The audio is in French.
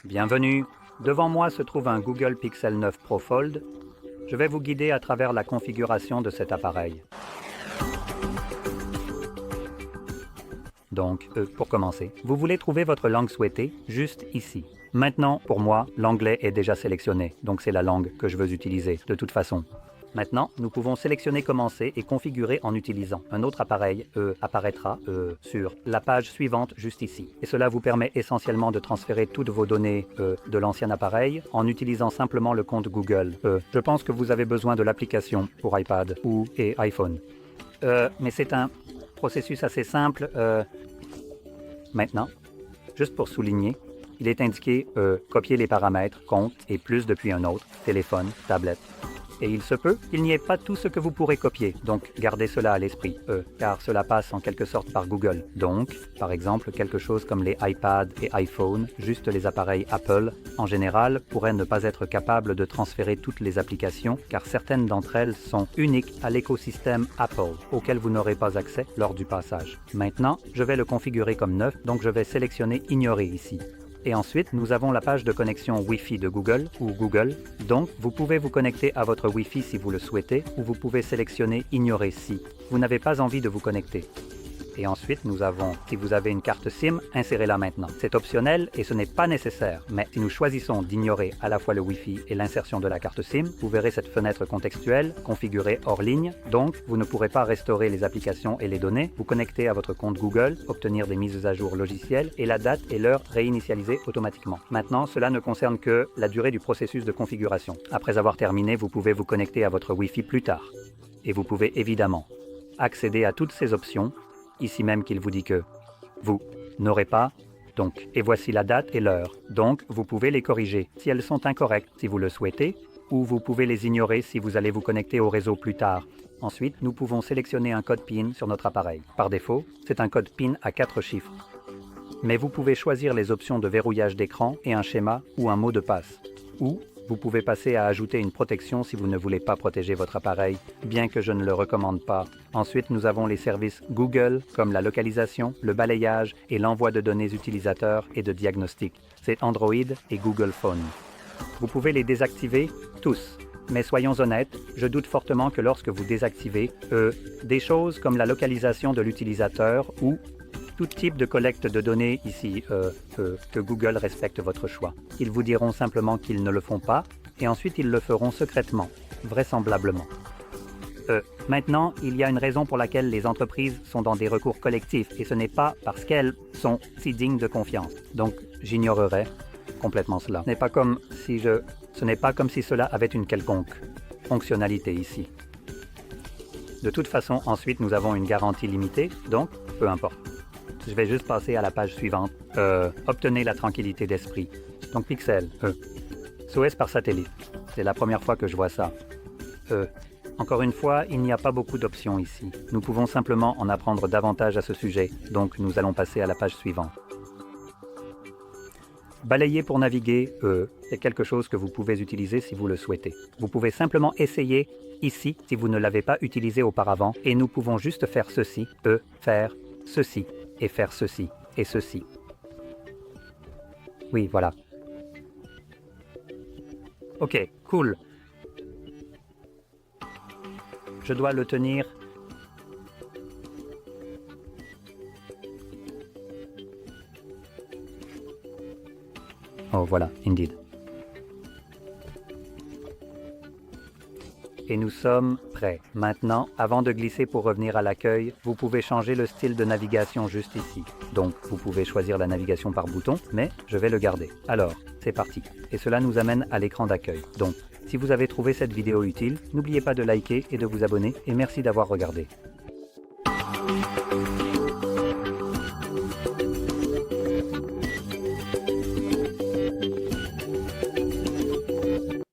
Bienvenue. Devant moi se trouve un Google Pixel 9 Pro Fold. Je vais vous guider à travers la configuration de cet appareil. Donc, pour commencer, vous voulez trouver votre langue souhaitée juste ici. Maintenant, pour moi, l'anglais est déjà sélectionné, donc c'est la langue que je veux utiliser, de toute façon. Maintenant, nous pouvons sélectionner Commencer et configurer en utilisant. Un autre appareil apparaîtra sur la page suivante juste ici. Et cela vous permet essentiellement de transférer toutes vos données de l'ancien appareil en utilisant simplement le compte Google. Je pense que vous avez besoin de l'application pour iPad et iPhone. Mais c'est un processus assez simple. Maintenant, juste pour souligner, il est indiqué copier les paramètres, compte et plus depuis un autre, téléphone, tablette. Et il se peut qu'il n'y ait pas tout ce que vous pourrez copier, donc gardez cela à l'esprit, car cela passe en quelque sorte par Google. Donc, par exemple, quelque chose comme les iPads et iPhone, juste les appareils Apple, en général, pourraient ne pas être capables de transférer toutes les applications, car certaines d'entre elles sont uniques à l'écosystème Apple, auquel vous n'aurez pas accès lors du passage. Maintenant, je vais le configurer comme neuf, donc je vais sélectionner Ignorer ici. Et ensuite, nous avons la page de connexion Wi-Fi de Google ou Google. Donc, vous pouvez vous connecter à votre Wi-Fi si vous le souhaitez ou vous pouvez sélectionner Ignorer si vous n'avez pas envie de vous connecter. Et ensuite, nous avons, si vous avez une carte SIM, insérez-la maintenant. C'est optionnel et ce n'est pas nécessaire, mais si nous choisissons d'ignorer à la fois le Wi-Fi et l'insertion de la carte SIM, vous verrez cette fenêtre contextuelle configurée hors ligne. Donc, vous ne pourrez pas restaurer les applications et les données, vous connecter à votre compte Google, obtenir des mises à jour logicielles et la date et l'heure réinitialisées automatiquement. Maintenant, cela ne concerne que la durée du processus de configuration. Après avoir terminé, vous pouvez vous connecter à votre Wi-Fi plus tard. Et vous pouvez évidemment accéder à toutes ces options ici même qu'il vous dit que vous n'aurez pas, donc, et voici la date et l'heure. Donc, vous pouvez les corriger si elles sont incorrectes, si vous le souhaitez, ou vous pouvez les ignorer si vous allez vous connecter au réseau plus tard. Ensuite, nous pouvons sélectionner un code PIN sur notre appareil. Par défaut, c'est un code PIN à 4 chiffres. Mais vous pouvez choisir les options de verrouillage d'écran et un schéma ou un mot de passe. Ou vous pouvez passer à ajouter une protection si vous ne voulez pas protéger votre appareil, bien que je ne le recommande pas. Ensuite, nous avons les services Google, comme la localisation, le balayage et l'envoi de données utilisateurs et de diagnostic. C'est Android et Google Phone. Vous pouvez les désactiver tous. Mais soyons honnêtes, je doute fortement que lorsque vous désactivez des choses comme la localisation de l'utilisateur ou tout type de collecte de données ici, que Google respecte votre choix. Ils vous diront simplement qu'ils ne le font pas, et ensuite ils le feront secrètement, vraisemblablement. Maintenant, il y a une raison pour laquelle les entreprises sont dans des recours collectifs, et ce n'est pas parce qu'elles sont si dignes de confiance. Donc, j'ignorerai complètement cela. Ce n'est pas comme si cela avait une quelconque fonctionnalité ici. De toute façon, ensuite, nous avons une garantie limitée, donc, peu importe. Je vais juste passer à la page suivante. Obtenez la tranquillité d'esprit. Donc Pixel. SOS par satellite. C'est la première fois que je vois ça. Encore une fois, il n'y a pas beaucoup d'options ici. Nous pouvons simplement en apprendre davantage à ce sujet. Donc nous allons passer à la page suivante. Balayer pour naviguer, c'est quelque chose que vous pouvez utiliser si vous le souhaitez. Vous pouvez simplement essayer ici si vous ne l'avez pas utilisé auparavant et nous pouvons juste faire ceci, faire ceci. Et faire ceci, et ceci. Oui, voilà. Ok, cool. Je dois le tenir. Oh, voilà, indeed. Et nous sommes prêts. Maintenant, avant de glisser pour revenir à l'accueil, vous pouvez changer le style de navigation juste ici. Donc, vous pouvez choisir la navigation par bouton, mais je vais le garder. Alors, c'est parti. Et cela nous amène à l'écran d'accueil. Donc, si vous avez trouvé cette vidéo utile, n'oubliez pas de liker et de vous abonner, et merci d'avoir regardé.